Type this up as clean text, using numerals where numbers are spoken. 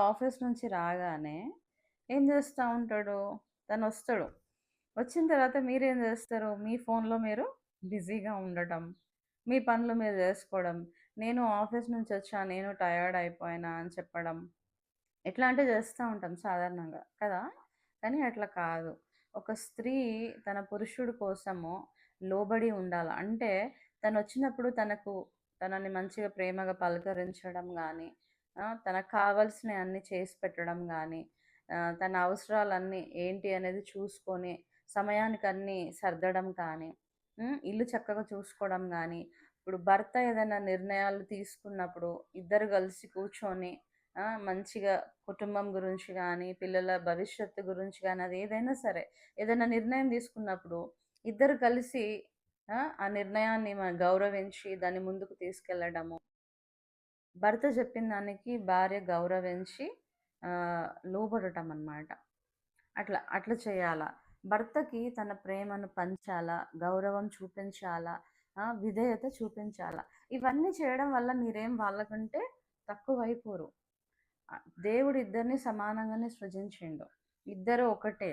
Office నుంచి రాగానే ఏం చేస్తా ఉంటాడు? తనొస్తాడు. వచ్చిన తర్వాత మీరేం చేస్తారు? మీ ఫోన్‌లో మీరు బిజీగా ఉండటం, మీ పనులు మీరు చేసుకోవడం. నేను ఆఫీస్ నుంచొచ్చా, నేను టయర్డ్ అయిపోయినా అని చెప్పడం. ఇట్లాంటివి చేస్తా ఉంటాం సాధారణంగా కదా! కానీ అట్లా కాదు. ఒక స్త్రీ తన పురుషుడు కోసము లోబడి ఉండాల. అంటే తనొచ్చినప్పుడు తనని మంచిగా ప్రేమగా పలకరించడం గానీ, తనకు కావాల్సినయన్నీ చేసి పెట్టడం గానీ, తన అవసరాలన్నీ ఏంటి అనేది చూసుకొని, సమయానికి అన్నీ సర్దడం కానీ, ఇల్లు చక్కగా చూసుకోవడం గానీ, ఇప్పుడు భర్త ఏదైనా నిర్ణయాలు తీసుకున్నప్పుడు ఇద్దరు కలిసి కూర్చొని మంచిగా కుటుంబం గురించి గానీ, పిల్లల భవిష్యత్తు గురించి గానీ, అదేదైనా సరే, ఏదైనా నిర్ణయం తీసుకున్నప్పుడు ఇద్దరు కలిసి ఆ నిర్ణయాన్ని గౌరవించి దాన్ని ముందుకు తీసుకెళ్లడము. భర్త చెప్పిన దానికి భార్య గౌరవించి లోబడటం అన్నమాట. అట్లా అట్లా చేయాలా. భర్తకి తన ప్రేమను పంచాలా, గౌరవం చూపించాలా, విధేయత చూపించాలా. ఇవన్నీ చేయడం వల్ల మీరేం వాళ్ళకంటే తక్కువైపోరు. దేవుడు ఇద్దరిని సమానంగానే సృజించిండు. ఇద్దరు ఒకటే.